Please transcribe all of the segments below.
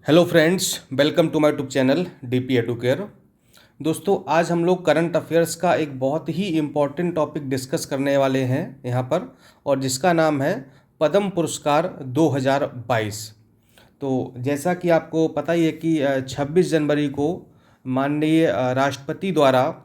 Hello friends, welcome to my YouTube channel DP Educare. दोस्तों, आज हम लोग करंट अफेयर्स का एक बहुत ही इम्पॉर्टेंट टॉपिक डिस्कस करने वाले हैं यहाँ पर, और जिसका नाम है पद्म पुरस्कार 2022। तो जैसा कि आपको पता ही है कि 26 जनवरी को माननीय राष्ट्रपति द्वारा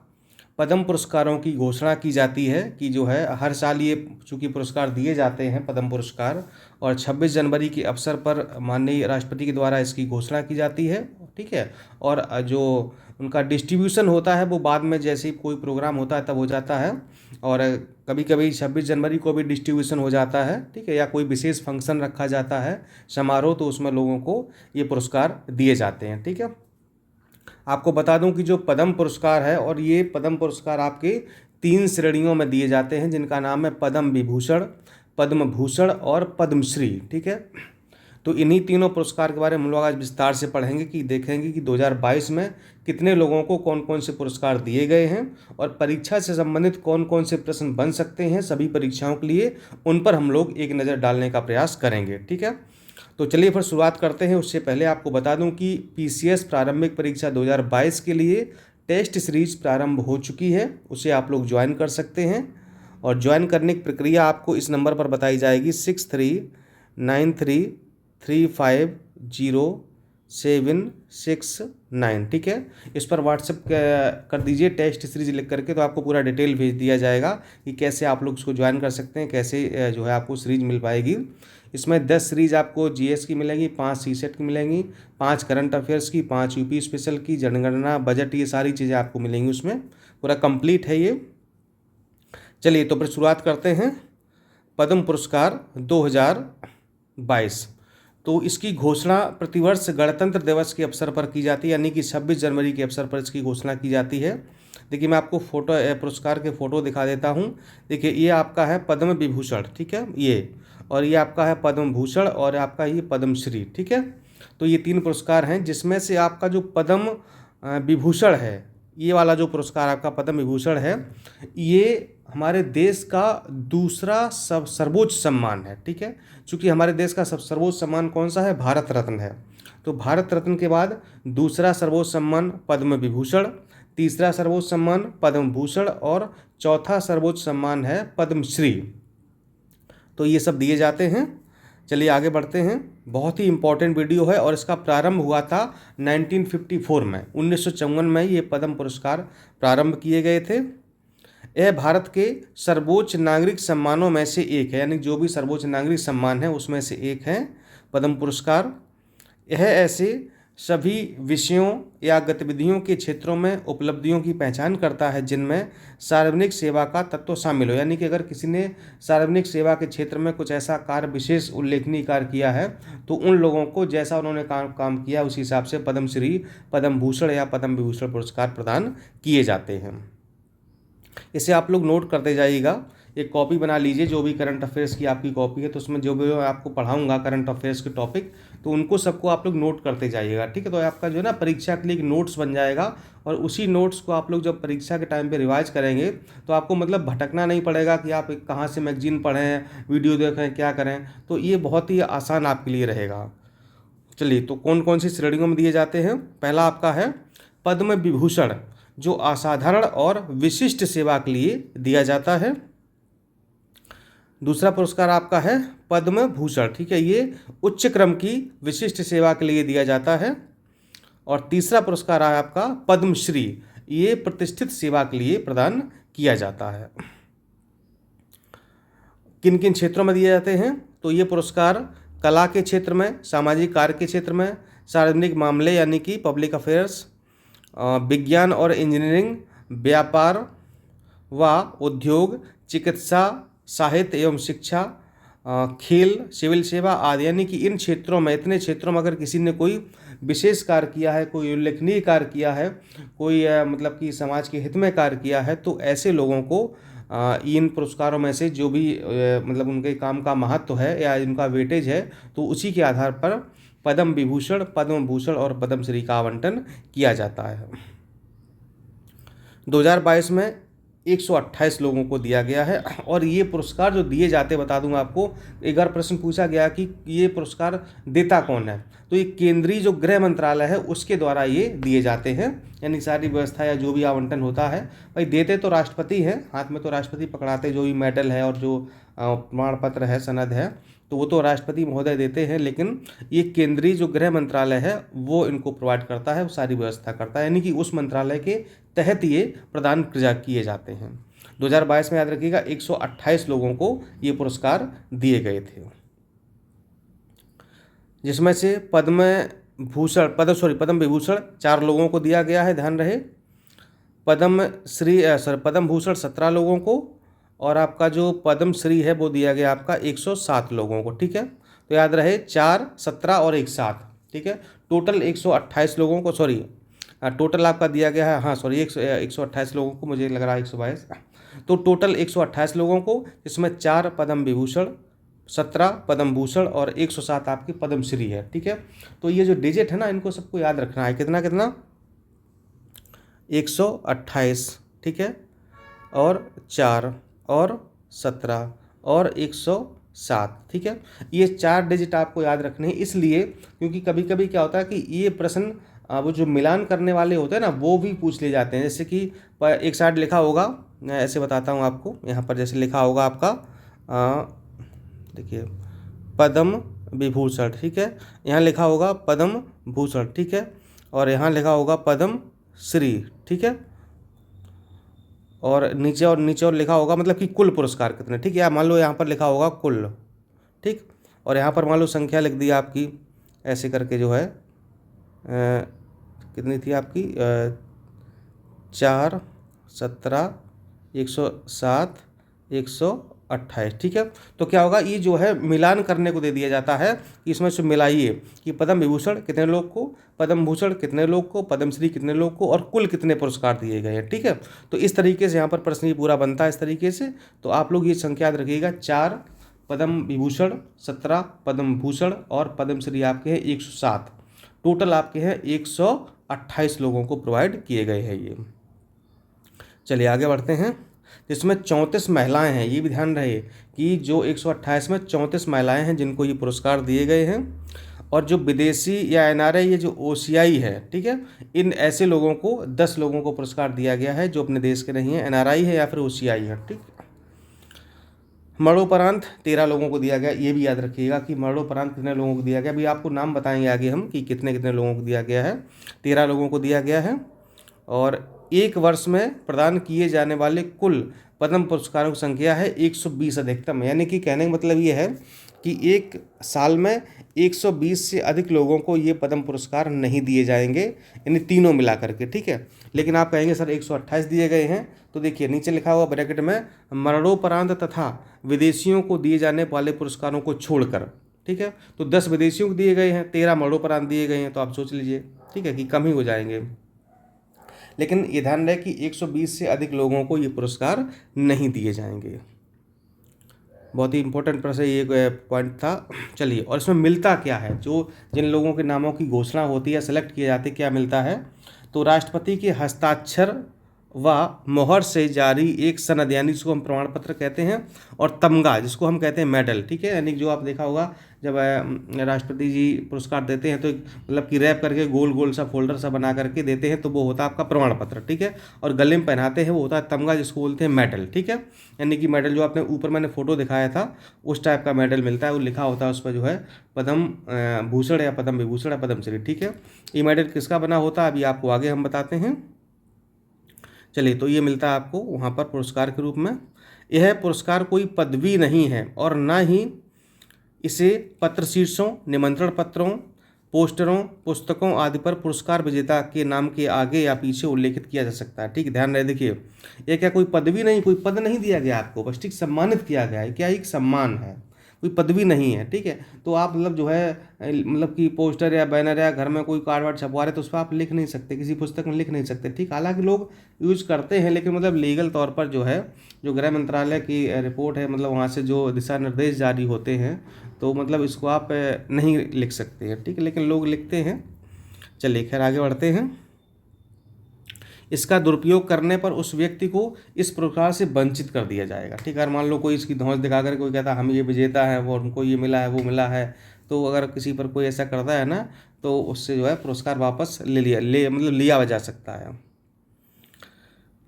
पद्म पुरस्कारों की घोषणा की जाती है कि जो है हर साल ये चूँकि पुरस्कार दिए जाते हैं पद्म पुरस्कार, और 26 जनवरी के अवसर पर माननीय राष्ट्रपति के द्वारा इसकी घोषणा की जाती है। ठीक है। और जो उनका डिस्ट्रीब्यूशन होता है वो बाद में जैसे ही कोई प्रोग्राम होता है तब हो जाता है, और कभी कभी 26 जनवरी को भी डिस्ट्रीब्यूशन हो जाता है। ठीक है। या कोई विशेष फंक्शन रखा जाता है, समारोह, तो उसमें लोगों को ये पुरस्कार दिए जाते हैं। ठीक है। आपको बता दूं कि जो पद्म पुरस्कार है, और ये पद्म पुरस्कार आपके 3 श्रेणियों में दिए जाते हैं, जिनका नाम है पद्म विभूषण, पद्म भूषण और पद्मश्री। ठीक है। तो इन्हीं तीनों पुरस्कार के बारे में हम लोग आज विस्तार से पढ़ेंगे कि देखेंगे कि 2022 में कितने लोगों को कौन कौन से पुरस्कार दिए गए हैं, और परीक्षा से संबंधित कौन कौन से प्रश्न बन सकते हैं सभी परीक्षाओं के लिए, उन पर हम लोग एक नज़र डालने का प्रयास करेंगे। ठीक है। तो चलिए फिर शुरुआत करते हैं। उससे पहले आपको बता दूं कि पीसीएस प्रारंभिक परीक्षा 2022 के लिए टेस्ट सीरीज प्रारंभ हो चुकी है, उसे आप लोग ज्वाइन कर सकते हैं। और ज्वाइन करने की प्रक्रिया आपको इस नंबर पर बताई जाएगी 6393350769। ठीक है। इस पर व्हाट्सएप कर दीजिए टेस्ट सीरीज लिख करके, तो आपको पूरा डिटेल भेज दिया जाएगा कि कैसे आप लोग इसको ज्वाइन कर सकते हैं, कैसे जो है आपको सीरीज मिल पाएगी। इसमें 10 सीरीज आपको जीएस की मिलेंगी, 5 सीसेट की मिलेंगी, 5 करंट अफेयर्स की, 5 यूपी स्पेशल की, जनगणना, बजट, ये सारी चीज़ें आपको मिलेंगी उसमें। पूरा कंप्लीट है ये। चलिए तो फिर शुरुआत करते हैं। पद्म पुरस्कार 2022, तो इसकी घोषणा प्रतिवर्ष गणतंत्र दिवस के अवसर पर की जाती है, यानी कि 26 जनवरी के अवसर पर इसकी घोषणा की जाती है। देखिए, मैं आपको फोटो पुरस्कार के फ़ोटो दिखा देता हूँ। देखिए, ये आपका है पद्म विभूषण। ठीक है, ये, और ये आपका है पद्म भूषण, और आपका ये पद्मश्री। ठीक है। तो ये 3 पुरस्कार हैं, जिसमें से आपका जो पद्म विभूषण है, ये वाला जो पुरस्कार आपका पद्म विभूषण है, ये हमारे देश का दूसरा सर्वोच्च सम्मान है। ठीक है। चूँकि हमारे देश का सर्वोच्च सम्मान कौन सा है? भारत रत्न है। तो भारत रत्न के बाद दूसरा सर्वोच्च सम्मान पद्म विभूषण, तीसरा सर्वोच्च सम्मान पद्म भूषण, और चौथा सर्वोच्च सम्मान है पद्मश्री। तो ये सब दिए जाते हैं। चलिए आगे बढ़ते हैं। बहुत ही इम्पोर्टेंट वीडियो है, और इसका प्रारंभ हुआ था 1954 में, 1954 में ये पद्म पुरस्कार प्रारंभ किए गए थे। यह भारत के सर्वोच्च नागरिक सम्मानों में से एक है, यानी जो भी सर्वोच्च नागरिक सम्मान है उसमें से एक है पद्म पुरस्कार। यह ऐसे सभी विषयों या गतिविधियों के क्षेत्रों में उपलब्धियों की पहचान करता है जिनमें सार्वजनिक सेवा का तत्व शामिल हो, यानी कि अगर किसी ने सार्वजनिक सेवा के क्षेत्र में कुछ ऐसा कार्य, विशेष उल्लेखनीय कार्य किया है, तो उन लोगों को जैसा उन्होंने काम किया उसी हिसाब से पद्मश्री, पद्म भूषण या पद्म विभूषण पुरस्कार प्रदान किए जाते हैं। इसे आप लोग नोट करते जाइएगा। एक कॉपी बना लीजिए, जो भी करंट अफेयर्स की आपकी कॉपी है, तो उसमें जो भी मैं आपको पढ़ाऊंगा करंट अफेयर्स के टॉपिक, तो उनको सबको आप लोग नोट करते जाइएगा। ठीक है। तो आपका जो है ना परीक्षा के लिए एक नोट्स बन जाएगा, और उसी नोट्स को आप लोग जब परीक्षा के टाइम पे रिवाइज करेंगे तो आपको मतलब भटकना नहीं पड़ेगा कि आप कहाँ से मैगजीन पढ़ें, वीडियो देखें, क्या करें। तो ये बहुत ही आसान आपके लिए रहेगा। चलिए, तो कौन कौन सी श्रेणियों में दिए जाते हैं। पहला आपका है पद्म विभूषण, जो असाधारण और विशिष्ट सेवा के लिए दिया जाता है। दूसरा पुरस्कार आपका है पद्म भूषण। ठीक है, ये उच्च क्रम की विशिष्ट सेवा के लिए दिया जाता है। और तीसरा पुरस्कार है आपका पद्मश्री, ये प्रतिष्ठित सेवा के लिए प्रदान किया जाता है। किन किन क्षेत्रों में दिए जाते हैं? तो ये पुरस्कार कला के क्षेत्र में, सामाजिक कार्य के क्षेत्र में, सार्वजनिक मामले यानी कि पब्लिक अफेयर्स, विज्ञान और इंजीनियरिंग, व्यापार व उद्योग, चिकित्सा, साहित्य एवं शिक्षा, खेल, सिविल सेवा आदि, यानी कि इन क्षेत्रों में, इतने क्षेत्रों में अगर किसी ने कोई विशेष कार्य किया है, कोई उल्लेखनीय कार्य किया है, कोई मतलब कि समाज के हित में कार्य किया है, तो ऐसे लोगों को इन पुरस्कारों में से जो भी मतलब उनके काम का महत्व है या इनका वेटेज है, तो उसी के आधार पर पद्म विभूषण, पद्म भूषण और पद्मश्री का आवंटन किया जाता है। 2022 में 128 लोगों को दिया गया है। और ये पुरस्कार जो दिए जाते, बता दूं आपको, एक बार प्रश्न पूछा गया कि ये पुरस्कार देता कौन है, तो ये केंद्रीय जो गृह मंत्रालय है उसके द्वारा ये दिए जाते हैं। यानी सारी व्यवस्था या जो भी आवंटन होता है, भाई देते तो राष्ट्रपति हैं, हाथ में तो राष्ट्रपति पकड़ाते, जो भी मेडल है और जो प्रमाण पत्र है, सनद है, तो वो तो राष्ट्रपति महोदय देते हैं, लेकिन ये केंद्रीय जो गृह मंत्रालय है वो इनको प्रोवाइड करता है, वो सारी व्यवस्था करता है, यानी कि उस मंत्रालय के तहत ये प्रदान किए जाते हैं। 2022 में याद रखिएगा 128 लोगों को ये पुरस्कार दिए गए थे, जिसमें से पद्म विभूषण 4 लोगों को दिया गया है, ध्यान रहे। पद्म भूषण 17 लोगों को, और आपका जो पद्म श्री है वो दिया गया आपका 107 लोगों को, ठीक है। तो याद रहे 4, 17 और 1 7, ठीक है। टोटल 128 लोगों को, सॉरी टोटल आपका दिया गया है, हाँ सॉरी 128 लोगों को, मुझे लग रहा है 122, तो टोटल 128 लोगों को, जिसमें 4 पद्म विभूषण, 17 पद्म भूषण और 107 आपकी पद्म श्री है, ठीक है। तो ये जो डिजिट है ना, इनको सबको याद रखना है, कितना कितना 128, ठीक है, और 4 और 17 और 107, ठीक है। ये 4 डिजिट आपको याद रखने हैं, इसलिए क्योंकि कभी कभी क्या होता है कि ये प्रश्न वो जो मिलान करने वाले होते हैं ना, वो भी पूछ ले जाते हैं। जैसे कि एक साइड लिखा होगा, मैं ऐसे बताता हूँ आपको, यहाँ पर जैसे लिखा होगा आपका देखिए पद्म विभूषण, ठीक है, यहाँ लिखा होगा पद्म भूषण, ठीक है, और यहाँ लिखा होगा पद्म श्री, ठीक है, और नीचे और लिखा होगा मतलब कि कुल पुरस्कार कितने, ठीक है। मान लो यहाँ पर लिखा होगा कुल, ठीक, और यहाँ पर मान लो संख्या लिख दी आपकी, ऐसे करके जो है कितनी थी आपकी 4, 17, 107, 128, ठीक है। तो क्या होगा, ये जो है मिलान करने को दे दिया जाता है कि इसमें से मिलाइए कि पद्म विभूषण कितने लोग को, पद्म भूषण कितने लोग को, पद्मश्री कितने लोग को, और कुल कितने पुरस्कार दिए गए हैं, ठीक है। तो इस तरीके से यहाँ पर प्रश्न ये पूरा बनता है इस तरीके से। तो आप लोग ये संख्या याद रखिएगा, 4 पद्म विभूषण, 17 पद्म भूषण और पद्मश्री आपके हैं 107, टोटल आपके हैं 128 लोगों को प्रोवाइड किए गए हैं ये। चलिए आगे बढ़ते हैं, जिसमें 34 महिलाएं हैं। ये भी ध्यान रहे कि जो 128 में 34 महिलाएं हैं जिनको ये पुरस्कार दिए गए हैं, और जो विदेशी या एनआरआई, ये जो ओसीआई है, ठीक है, इन ऐसे लोगों को 10 लोगों को पुरस्कार दिया गया है जो अपने देश के नहीं है, एनआरआई है या फिर ओसीआई है, ठीक। मरणोपरांत 13 लोगों को दिया गया, ये भी याद रखिएगा कि मरणोपरांत कितने लोगों को दिया गया, अभी आपको नाम बताएंगे आगे हम कि कितने कितने लोगों को दिया गया है। 13 लोगों को दिया गया है, और एक वर्ष में प्रदान किए जाने वाले कुल पद्म पुरस्कारों की संख्या है 120 अधिकतम। यानी कि कहने का मतलब ये है कि एक साल में 120 से अधिक लोगों को ये पद्म पुरस्कार नहीं दिए जाएंगे, यानी तीनों मिला करके, ठीक है। लेकिन आप कहेंगे सर 128 दिए गए हैं, तो देखिए नीचे लिखा हुआ ब्रैकेट में मरणोपरांत तथा विदेशियों को दिए जाने वाले पुरस्कारों को छोड़कर, ठीक है। तो 10 विदेशियों को दिए गए हैं, 13 मरणोपरांत दिए गए हैं, तो आप सोच लीजिए, ठीक है, कि कम ही हो जाएंगे। लेकिन ये ध्यान रहे कि 120 से अधिक लोगों को ये पुरस्कार नहीं दिए जाएंगे। बहुत ही इंपॉर्टेंट प्रश्न ये पॉइंट था। चलिए, और इसमें मिलता क्या है, जो जिन लोगों के नामों की घोषणा होती है, सेलेक्ट किए जाते, क्या मिलता है, तो राष्ट्रपति के हस्ताक्षर व मोहर से जारी एक सनद, यानी जिसको हम प्रमाण पत्र कहते हैं, और तमगा जिसको हम कहते हैं मेडल, ठीक है। यानी जो आप देखा होगा जब राष्ट्रपति जी पुरस्कार देते हैं तो मतलब कि रैप करके गोल गोल सा फोल्डर सा बना करके देते हैं, तो वो होता है आपका प्रमाण पत्र, ठीक है। और गले में पहनाते हैं वो होता है तमगा, जिसको बोलते हैं मेडल, ठीक है। यानी कि मेडल जो आपने ऊपर मैंने फोटो दिखाया था उस टाइप का मेडल मिलता है, वो लिखा होता है उस पर जो है पद्म भूषण या पद्म विभूषण या पद्मश्री, ठीक है। ये मेडल किसका बना होता है अभी आपको आगे हम बताते हैं। चलिए, तो ये मिलता है आपको वहाँ पर पुरस्कार के रूप में। यह पुरस्कार कोई पदवी नहीं है और ना ही इसे पत्र शीर्षों, निमंत्रण पत्रों, पोस्टरों, पुस्तकों आदि पर पुरस्कार विजेता के नाम के आगे या पीछे उल्लेखित किया जा सकता है, ठीक। ध्यान रहे, देखिए ये क्या कोई पदवी नहीं, कोई पद नहीं दिया गया आपको, बस ठीक सम्मानित किया गया है, क्या एक सम्मान है, कोई पदवी नहीं है, ठीक है। तो आप मतलब जो है मतलब कि पोस्टर या बैनर या घर में कोई कार्ड वार्ड छपवा रहे तो उस पर आप लिख नहीं सकते, किसी पुस्तक में लिख नहीं सकते, ठीक। हालांकि लोग यूज करते हैं, लेकिन मतलब लीगल तौर पर जो है जो गृह मंत्रालय की रिपोर्ट है, मतलब वहाँ से जो दिशा निर्देश जारी होते हैं, तो मतलब इसको आप नहीं लिख सकते हैं, ठीक है, लेकिन लोग लिखते हैं। चलिए खैर आगे बढ़ते हैं। इसका दुरुपयोग करने पर उस व्यक्ति को इस पुरस्कार से वंचित कर दिया जाएगा। ठीक है, अगर मान लो कोई इसकी धौंस दिखा कर कोई कहता है हम ये विजेता है, वो उनको ये मिला है, वो मिला है, तो अगर किसी पर कोई ऐसा करता है ना, तो उससे जो है पुरस्कार वापस मतलब लिया जा सकता है।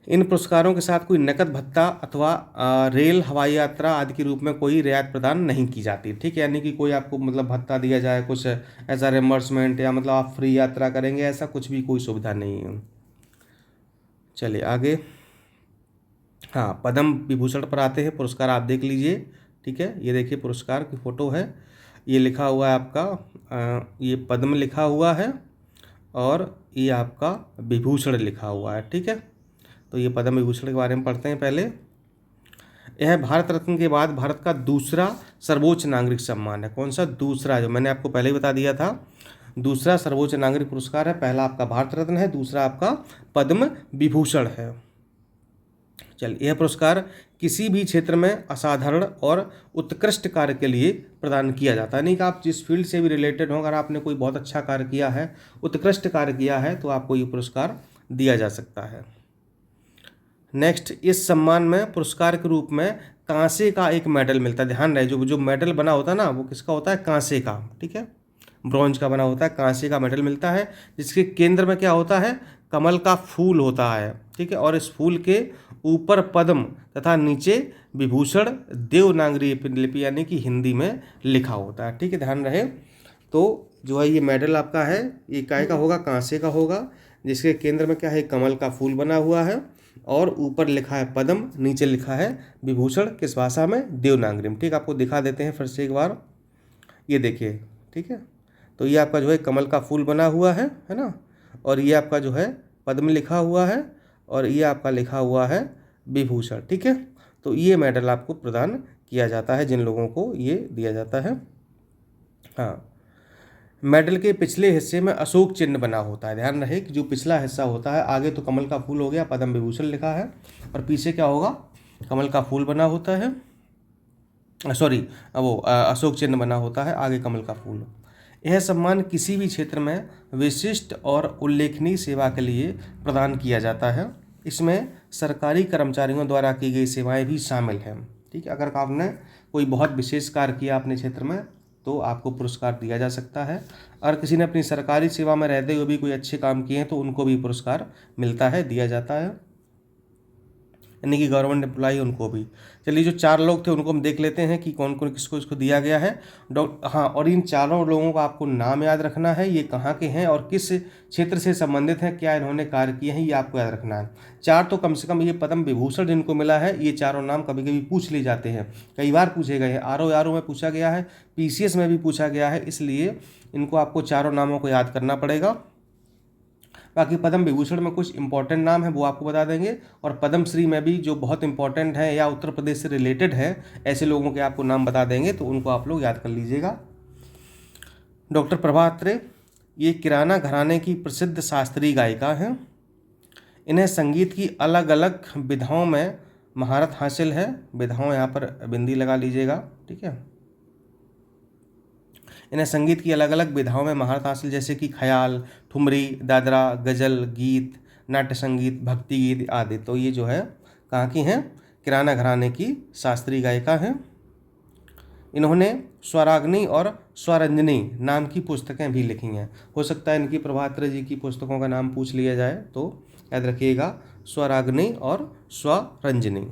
इन पुरस्कारों के साथ कोई नकद भत्ता अथवा रेल, हवाई यात्रा आदि के रूप में कोई रियायत प्रदान नहीं की जाती। ठीक है, यानी कि कोई आपको मतलब भत्ता दिया जाए, कुछ ऐसा रिम्बर्समेंट या मतलब आप फ्री यात्रा करेंगे, ऐसा कुछ भी कोई सुविधा नहीं है। चलिए आगे। हाँ, पद्म विभूषण पर आते हैं। पुरस्कार आप देख लीजिए। ठीक है, ये देखिए पुरस्कार की फ़ोटो है, ये लिखा हुआ है आपका ये पद्म लिखा हुआ है और ये आपका विभूषण लिखा हुआ है। ठीक है, तो ये पद्म विभूषण के बारे में पढ़ते हैं पहले। यह भारत रत्न के बाद भारत का दूसरा सर्वोच्च नागरिक सम्मान है। कौन सा? दूसरा, जो मैंने आपको पहले ही बता दिया था, दूसरा सर्वोच्च नागरिक पुरस्कार है। पहला आपका भारत रत्न है, दूसरा आपका पद्म विभूषण है। चलिए, यह पुरस्कार किसी भी क्षेत्र में असाधारण और उत्कृष्ट कार्य के लिए प्रदान किया जाता है। नहीं कि आप जिस फील्ड से भी रिलेटेड हो, अगर आपने कोई बहुत अच्छा कार्य किया है, उत्कृष्ट कार्य किया है, तो आपको ये पुरस्कार दिया जा सकता है। नेक्स्ट, इस सम्मान में पुरस्कार के रूप में कांसे का एक मेडल मिलता है। ध्यान रहे, जो मेडल बना होता है ना, वो किसका होता है? कांसे का। ठीक है, ब्रॉन्ज का बना होता है, कांसे का मेडल मिलता है, जिसके केंद्र में क्या होता है? कमल का फूल होता है। ठीक है, और इस फूल के ऊपर पद्म तथा नीचे विभूषण देवनागरी लिपि यानी कि हिंदी में लिखा होता है। ठीक है, ध्यान रहे। तो जो है ये मेडल आपका है, ये काय का होगा? कांसे का होगा, जिसके केंद्र में क्या है? कमल का फूल बना हुआ है और ऊपर लिखा है पद्म, नीचे लिखा है विभूषण। किस भाषा में? देवनागरी में। ठीक, आपको दिखा देते हैं फिर से एक बार, ये देखिए। ठीक है, तो ये आपका जो है कमल का फूल बना हुआ है ना, और ये आपका जो है पद्म लिखा हुआ है और ये आपका लिखा हुआ है विभूषण। ठीक है, तो ये मेडल आपको प्रदान किया जाता है, जिन लोगों को ये दिया जाता है। हाँ, मेडल के पिछले हिस्से में अशोक चिन्ह बना होता है। ध्यान रहे कि जो पिछला हिस्सा होता है, आगे तो कमल का फूल हो गया, पद्म विभूषण लिखा है, और पीछे क्या होगा? कमल का फूल बना होता है, सॉरी वो अशोक चिन्ह बना होता है, आगे कमल का फूल। यह सम्मान किसी भी क्षेत्र में विशिष्ट और उल्लेखनीय सेवा के लिए प्रदान किया जाता है। इसमें सरकारी कर्मचारियों द्वारा की गई सेवाएं भी शामिल हैं। ठीक है, अगर आपने कोई बहुत विशेष कार्य किया अपने क्षेत्र में, तो आपको पुरस्कार दिया जा सकता है। और किसी ने अपनी सरकारी सेवा में रहते हुए भी कोई अच्छे काम किए हैं, तो उनको भी पुरस्कार मिलता है, दिया जाता है, यानी कि गवर्नमेंट एम्प्लॉई उनको भी। चलिए, जो 4 लोग थे उनको हम देख लेते हैं कि कौन कौन किसको इसको दिया गया है। हाँ, और इन चारों लोगों का आपको नाम याद रखना है, ये कहाँ के हैं और किस क्षेत्र से संबंधित हैं, क्या इन्होंने कार्य किए हैं, ये आपको याद रखना है। 4 तो कम से कम ये पद्म विभूषण जिनको मिला है, ये चारों नाम कभी कभी पूछ लिए जाते हैं, कई बार पूछे गए हैं। RO में पूछा गया है, PCS में भी पूछा गया है, इसलिए इनको आपको चारों नामों को याद करना पड़ेगा। बाकी पद्म विभूषण में कुछ इंपॉर्टेंट नाम है, वो आपको बता देंगे, और पद्मश्री में भी जो बहुत इंपॉर्टेंट है या उत्तर प्रदेश से रिलेटेड है, ऐसे लोगों के आपको नाम बता देंगे, तो उनको आप लोग याद कर लीजिएगा। डॉक्टर प्रभा अत्रे, ये किराना घराने की प्रसिद्ध शास्त्रीय गायिका हैं। इन्हें संगीत की अलग अलग विधाओं में महारत हासिल है। विधाओं यहाँ पर बिंदी लगा लीजिएगा। ठीक है, इन्हें संगीत की अलग अलग विधाओं में महारत हासिल, जैसे कि ख्याल, ठुमरी, दादरा, गज़ल, गीत, नाट्य संगीत, भक्ति गीत आदि। तो ये जो है कहाँ की हैं? किराना घराने की शास्त्रीय गायिका हैं। इन्होंने स्वराग्नि और स्वरंजनी नाम की पुस्तकें भी लिखी हैं। हो सकता है इनकी प्रभात्र जी की पुस्तकों का नाम पूछ लिया जाए, तो याद रखिएगा, स्वराग्नि और स्वरंजनी।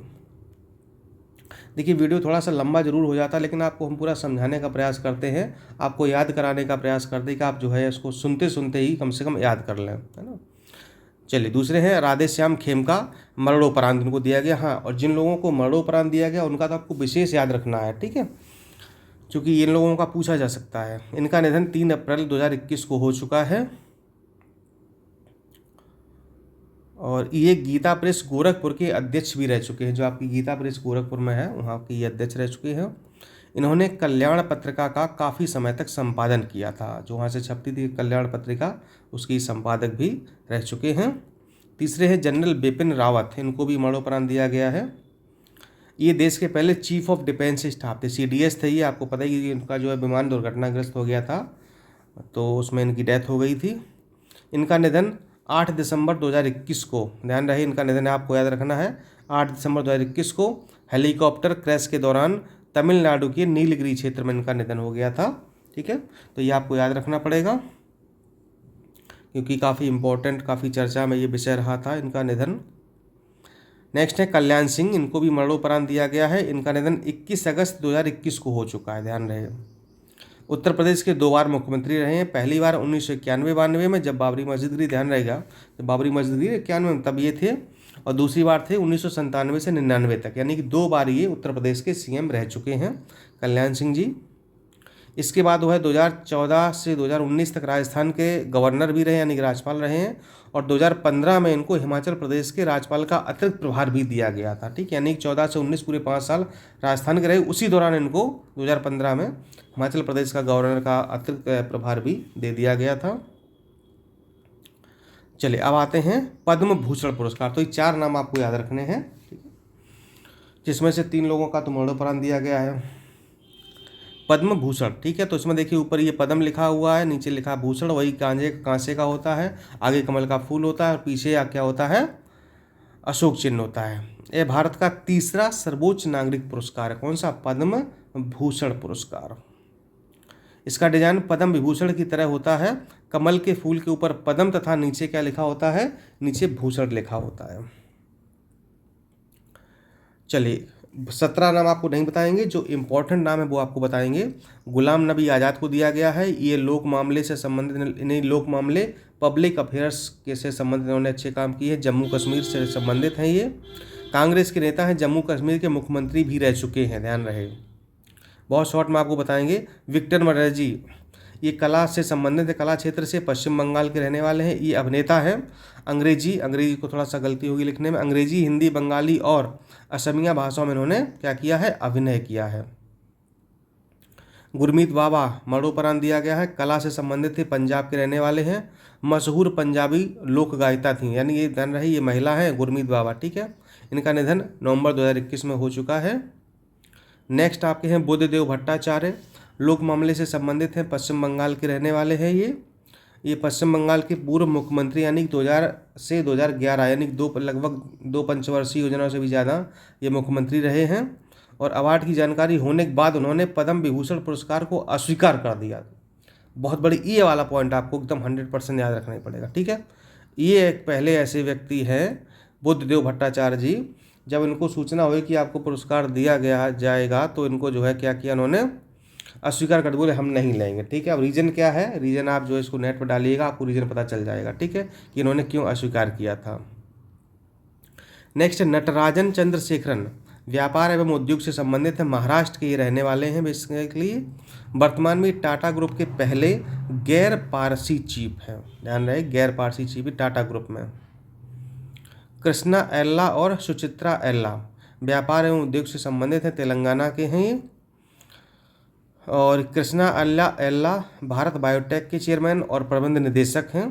देखिए, वीडियो थोड़ा सा लंबा जरूर हो जाता है, लेकिन आपको हम पूरा समझाने का प्रयास करते हैं, आपको याद कराने का प्रयास करते हैं कि आप जो है इसको सुनते सुनते ही कम से कम याद कर लें, है ना। चलिए, दूसरे हैं राधे श्याम खेमका, मरणोपरांत इनको दिया गया। हाँ, और जिन लोगों को मरणोपरांत दिया गया उनका तो आपको विशेष याद रखना है। ठीक है, क्योंकि इन लोगों का पूछा जा सकता है। इनका निधन 3 अप्रैल 2021 को हो चुका है, और ये गीता प्रेस गोरखपुर के अध्यक्ष भी रह चुके हैं। जो आपकी गीता प्रेस गोरखपुर में है, वहाँ के ये अध्यक्ष रह चुके हैं। इन्होंने कल्याण पत्रिका का काफ़ी समय तक संपादन किया था, जो वहाँ से छपती थी कल्याण पत्रिका, उसकी संपादक भी रह चुके हैं। तीसरे हैं जनरल बिपिन रावत, इनको भी मरणोपरांत दिया गया है। ये देश के पहले चीफ ऑफ डिफेंस स्टाफ थे, CDS थे ये। आपको पता ही कि इनका जो है विमान दुर्घटनाग्रस्त हो गया था, तो उसमें इनकी डेथ हो गई थी। इनका निधन 8 दिसंबर 2021 को, ध्यान रहे इनका निधन है, आपको याद रखना है। 8 दिसंबर 2021 को हेलीकॉप्टर क्रैश के दौरान तमिलनाडु के नीलगिरी क्षेत्र में इनका निधन हो गया था। ठीक है, तो ये आपको याद रखना पड़ेगा क्योंकि काफ़ी इम्पोर्टेंट, काफ़ी चर्चा में ये विषय रहा था इनका निधन। नेक्स्ट है कल्याण सिंह, इनको भी मरणोपरांत दिया गया है। इनका निधन 21 अगस्त 2021 को हो चुका है, ध्यान रहे। उत्तर प्रदेश के 2 बार मुख्यमंत्री रहे हैं। पहली बार 1991-92 में जब बाबरी मस्जिद गिरी, ध्यान रहेगा, जब बाबरी मस्जिद गिरी 91 में तब ये थे, और दूसरी बार थे 1997 से 99 तक, यानी कि 2 बार ये उत्तर प्रदेश के सीएम रह चुके हैं कल्याण सिंह जी। इसके बाद वह 2014 से 2019 तक राजस्थान के गवर्नर भी रहे, यानी कि राज्यपाल रहे हैं, और 2015 में इनको हिमाचल प्रदेश के राज्यपाल का अतिरिक्त प्रभार भी दिया गया था। ठीक, यानी कि 14 से 19 पूरे 5 साल राजस्थान के रहे। उसी दौरान इनको 2015 में हिमाचल प्रदेश का गवर्नर का अतिरिक्त प्रभार भी दे दिया गया था। चलिए अब आते हैं पद्म भूषण पुरस्कार। तो ये 4 नाम आपको याद रखने हैं, जिसमें से 3 लोगों का तो मरणोपरांत दिया गया है। पद्म भूषण, ठीक है, तो इसमें देखिए ऊपर ये पद्म लिखा हुआ है, नीचे लिखा भूषण, वही कांसे का होता है, आगे कमल का फूल होता है और पीछे क्या होता है, अशोक चिन्ह होता है। यह भारत का तीसरा सर्वोच्च नागरिक पुरस्कार है। कौन सा? पद्म भूषण पुरस्कार। इसका डिजाइन पद्म विभूषण की तरह होता है। कमल के फूल के ऊपर पद्म तथा नीचे क्या लिखा होता है, नीचे भूषण लिखा होता है। चलिए 17 नाम आपको नहीं बताएंगे, जो इम्पोर्टेंट नाम है वो आपको बताएंगे। गुलाम नबी आज़ाद को दिया गया है। ये लोक मामले से संबंधित, इन्हीं लोक मामले पब्लिक अफेयर्स के से संबंधित इन्होंने अच्छे काम किए। जम्मू कश्मीर से संबंधित हैं ये। कांग्रेस के नेता हैं, जम्मू कश्मीर के मुख्यमंत्री भी रह चुके हैं, ध्यान रहे। बहुत शॉर्ट में आपको बताएंगे। विक्टर बनर्जी, ये कला से संबंधित है, कला क्षेत्र से, पश्चिम बंगाल के रहने वाले हैं। ये अभिनेता हैं। अंग्रेजी को थोड़ा सा गलती होगी लिखने में, अंग्रेजी, हिंदी, बंगाली और असमिया भाषाओं में इन्होंने क्या किया है, अभिनय किया है। गुरमीत बाबा, मरणोपरांत दिया गया है। कला से संबंधित थे, पंजाब के रहने वाले हैं। मशहूर पंजाबी लोक गायिका थी, यानी ये ध्यान रहे, ये महिला है गुरमीत बाबा। ठीक है, इनका निधन नवंबर 2021 में हो चुका है। नेक्स्ट आपके हैं बुद्धदेव भट्टाचार्य, लोक मामले से संबंधित हैं, पश्चिम बंगाल के रहने वाले हैं। ये पश्चिम बंगाल के पूर्व मुख्यमंत्री, यानी 2000 से 2011, यानी लगभग 2 पंचवर्षीय योजनाओं से भी ज़्यादा ये मुख्यमंत्री रहे हैं। और अवार्ड की जानकारी होने के बाद उन्होंने पद्म विभूषण पुरस्कार को अस्वीकार कर दिया। बहुत बड़ी ये वाला पॉइंट आपको एकदम 100% याद रखना ही पड़ेगा। ठीक है, ये एक पहले ऐसे व्यक्ति हैं बुद्धदेव भट्टाचार्य जी, जब इनको सूचना हुई कि आपको पुरस्कार दिया गया जाएगा तो इनको जो है क्या किया, उन्होंने अस्वीकार कर, बोले हम नहीं लेंगे। ठीक है, अब रीज़न क्या है, रीज़न आप जो है इसको नेट पर डालिएगा, आपको रीज़न पता चल जाएगा। ठीक है, कि इन्होंने क्यों अस्वीकार किया था। नेक्स्ट नटराजन चंद्रशेखरन, व्यापार एवं उद्योग से संबंधित है, महाराष्ट्र के ये रहने वाले हैं बेसिकली। वर्तमान में टाटा ग्रुप के पहले गैर पारसी चीफ हैं, ध्यान रहे, गैर पारसी चीफ टाटा ग्रुप में। कृष्णा एल्ला और सुचित्रा एल्ला, व्यापार एवं उद्योग से संबंधित हैं, तेलंगाना के हैं ये। और कृष्णा एल्ला भारत बायोटेक के चेयरमैन और प्रबंध निदेशक हैं।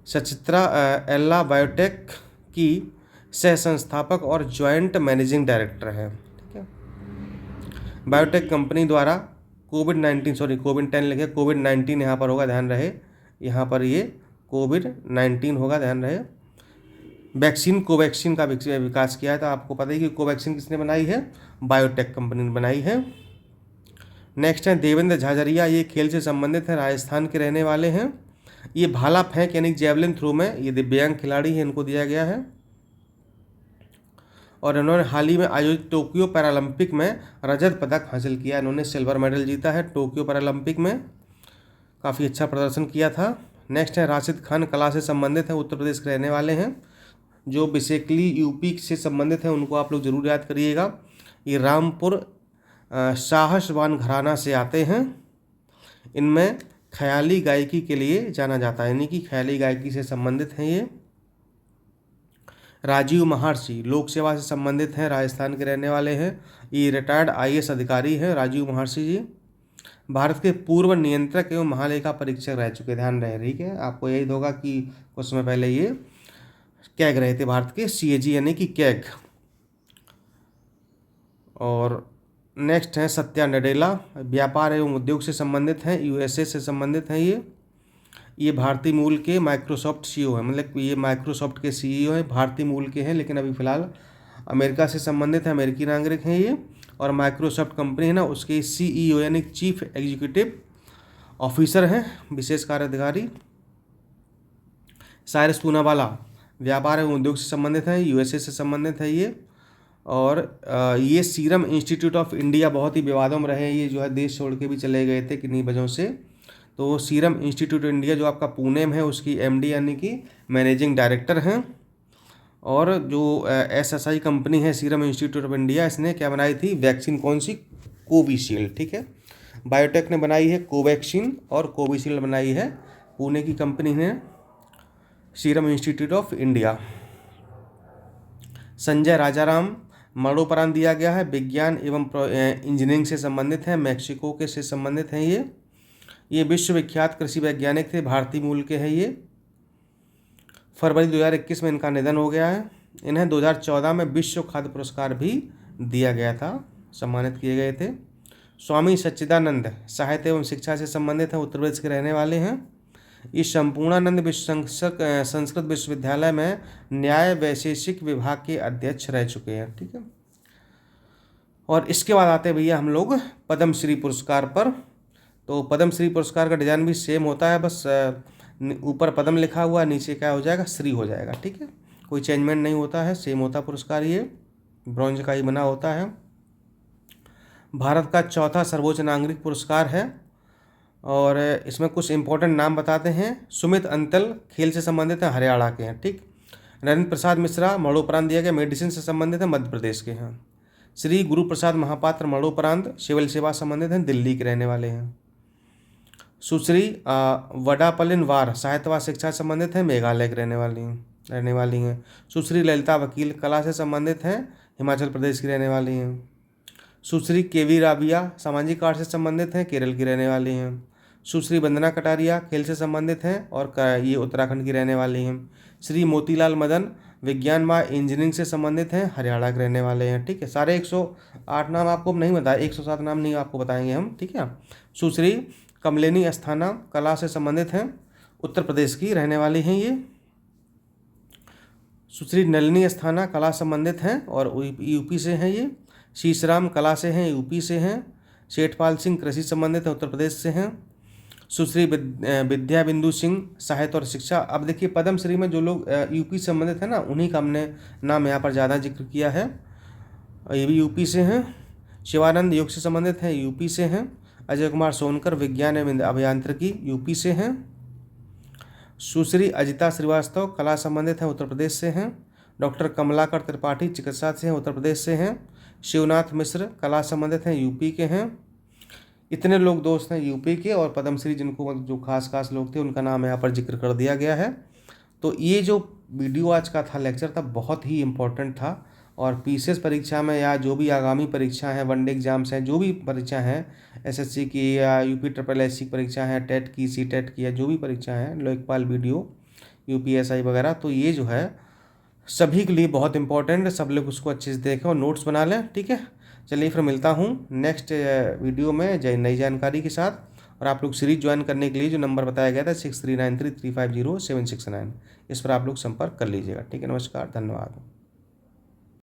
सुचित्रा एल्ला बायोटेक की सह संस्थापक और ज्वाइंट मैनेजिंग डायरेक्टर हैं। ठीक है, बायोटेक कंपनी द्वारा कोविड-19 लिखे, कोविड-19 यहाँ पर होगा, ध्यान रहे, यहाँ पर ये कोविड-19 होगा, ध्यान रहे। वैक्सीन कोवैक्सीन का विकास किया है, तो आपको पता ही कि कोवैक्सीन किसने बनाई है, बायोटेक कंपनी ने बनाई है। नेक्स्ट है देवेंद्र झाझरिया, ये खेल से संबंधित है, राजस्थान के रहने वाले हैं। ये भाला फेंक यानी जैवलिन थ्रो में ये दिव्यांग खिलाड़ी हैं, इनको दिया गया है। और इन्होंने हाल ही में आयोजित टोक्यो पैरालंपिक में रजत पदक हासिल किया, इन्होंने सिल्वर मेडल जीता है टोक्यो पैरालंपिक में, काफ़ी अच्छा प्रदर्शन किया था। नेक्स्ट है राशिद खान, कला से संबंधित है, उत्तर प्रदेश के रहने वाले हैं। जो बेसिकली यूपी से संबंधित हैं उनको आप लोग जरूर याद करिएगा। ये रामपुर साहसवान घराना से आते हैं। इनमें ख्याली गायकी के लिए जाना जाता है, यानी कि ख्याली गायकी से संबंधित हैं ये। राजीव महर्षि, लोक सेवा से संबंधित हैं, राजस्थान के रहने वाले हैं। ये रिटायर्ड IAS अधिकारी हैं राजीव महर्षि जी। भारत के पूर्व नियंत्रक एवं महालेखा परीक्षक रह चुके, ध्यान रहे। ठीक है, आपको यही होगा कि कुछ समय पहले ये कैग रहे थे, भारत के CAG यानी कि कैग। और नेक्स्ट है सत्या नडेला, व्यापार एवं उद्योग से संबंधित हैं, USA से संबंधित हैं ये। ये भारतीय मूल के माइक्रोसॉफ्ट सीईओ हैं, मतलब ये माइक्रोसॉफ्ट के सीईओ हैं, भारतीय मूल के हैं लेकिन अभी फ़िलहाल अमेरिका से संबंधित है, अमेरिकी नागरिक हैं ये। और माइक्रोसॉफ्ट कंपनी है ना, उसके सीईओ यानी चीफ एग्जीक्यूटिव ऑफिसर हैं, विशेष कार्याधिकारी। साइरस पूनावाला व्यापार एवं उद्योग से संबंधित है, यूएसए से संबंधित है ये। और ये सीरम इंस्टीट्यूट ऑफ इंडिया बहुत ही विवादों में रहे, ये जो है देश छोड़ के भी चले गए थे किन्हीं वजहों से। तो सीरम इंस्टीट्यूट इंडिया जो आपका पुणे में है, उसकी एमडी यानी कि मैनेजिंग डायरेक्टर हैं। और जो एसएसआई कंपनी है सीरम इंस्टीट्यूट ऑफ इंडिया, इसने क्या बनाई थी, वैक्सीन कौन सी, कोविशील्ड, ठीक है। बायोटेक ने बनाई है कोवैक्सीन और कोविशील्ड बनाई है पुणे की कंपनी ने, serum institute of India. Sanjay Rajaram मरणोपरांत दिया गया है, विज्ञान एवं इंजीनियरिंग से संबंधित हैं, मैक्सिको के से संबंधित हैं ये विश्वविख्यात कृषि वैज्ञानिक थे, भारतीय मूल के हैं ये। फरवरी 2021 में इनका निधन हो गया है। इन्हें 2014 में विश्व खाद्य पुरस्कार भी दिया गया था, सम्मानित किए गए थे। स्वामी सच्चिदानंद साहित्य एवं शिक्षा से संबंधित हैं, उत्तर प्रदेश के रहने वाले हैं। इस संपूर्णानंद संस्कृत विश्वविद्यालय में न्याय वैशेषिक विभाग के अध्यक्ष रह चुके हैं, ठीक है। और इसके बाद आते हैं भैया हम लोग पद्मश्री पुरस्कार पर। तो पद्मश्री पुरस्कार का डिज़ाइन भी सेम होता है, बस ऊपर पद्म लिखा हुआ, नीचे क्या हो जाएगा, श्री हो जाएगा, ठीक है। कोई चेंजमेंट नहीं होता है, सेम होता पुरस्कार, ये ब्रॉन्ज का ही बना होता है। भारत का चौथा सर्वोच्च नागरिक पुरस्कार है। और इसमें कुछ इंपॉर्टेंट नाम बताते हैं। सुमित अंतल खेल से संबंधित हैं, हरियाणा के हैं, ठीक। नरेंद्र प्रसाद मिश्रा मरणोपरांत दिया गया, मेडिसिन से संबंधित है, मध्य प्रदेश के हैं। श्री गुरु प्रसाद महापात्र मरणोपरांत सिविल सेवा संबंधित हैं, दिल्ली के रहने वाले हैं। सुश्री वडापलिन वार साहित्य व शिक्षा से संबंधित हैं, मेघालय के रहने वाली हैं। सुश्री ललिता वकील कला से संबंधित हैं, हिमाचल प्रदेश की रहने वाली हैं। सुश्री केवी राबिया सामाजिक कार्य से संबंधित हैं, केरल की रहने वाली हैं। सुश्री वंदना कटारिया खेल से संबंधित हैं और ये उत्तराखंड की रहने वाली हैं। श्री मोतीलाल मदन विज्ञान व इंजीनियरिंग से संबंधित हैं, हरियाणा के रहने वाले हैं, ठीक है। सारे 108 नाम आपको नहीं बताए, 107 नाम नहीं आपको बताएंगे हम, ठीक है। सुश्री कमलेनी अस्थाना कला से संबंधित हैं, उत्तर प्रदेश की रहने वाली हैं ये। सुश्री नलिनी अस्थाना कला संबंधित हैं और यूपी से हैं ये। शीशराम कला से हैं, यूपी से हैं। शेठपाल सिंह कृषि संबंधित हैं, उत्तर प्रदेश से हैं। सुश्री विद्या बिंदु सिंह साहित्य और शिक्षा। अब देखिए पद्मश्री में जो लोग यूपी से संबंधित हैं ना, उन्हीं का हमने नाम यहाँ पर ज़्यादा जिक्र किया है, ये भी यूपी से हैं। शिवानंद योग से संबंधित हैं, यूपी से हैं। अजय कुमार सोनकर विज्ञान एवं अभियांत्रिकी, यूपी से हैं। सुश्री अजिता श्रीवास्तव कला संबंधित हैं, उत्तर प्रदेश से हैं। डॉक्टर कमलाकर त्रिपाठी चिकित्सा से हैं, उत्तर प्रदेश से हैं। शिवनाथ मिश्र कला संबंधित हैं, यूपी के हैं। इतने लोग दोस्त हैं यूपी के, और पद्मश्री जिनको जो खास लोग थे उनका नाम यहाँ पर जिक्र कर दिया गया है। तो ये जो वीडियो आज का था, लेक्चर था, बहुत ही इम्पोर्टेंट था। और पीसीएस परीक्षा में या जो भी आगामी परीक्षा है, वनडे एग्जाम्स हैं, जो भी परीक्षा हैं, एसएससी की या यूपी SSS की परीक्षा है, टेट की, सीटेट की, या जो भी परीक्षा है, लोकपाल वीडियो, यूपीएसआई वगैरह, तो ये जो है सभी के लिए बहुत इंपॉर्टेंट है। सब लोग उसको अच्छे से देखें और नोट्स बना लें, ठीक है। चलिए फिर मिलता हूँ नेक्स्ट वीडियो में नई जानकारी के साथ। और आप लोग सीरीज ज्वाइन करने के लिए जो नंबर बताया गया था 6393350769, इस पर आप लोग संपर्क कर लीजिएगा, ठीक है। नमस्कार, धन्यवाद।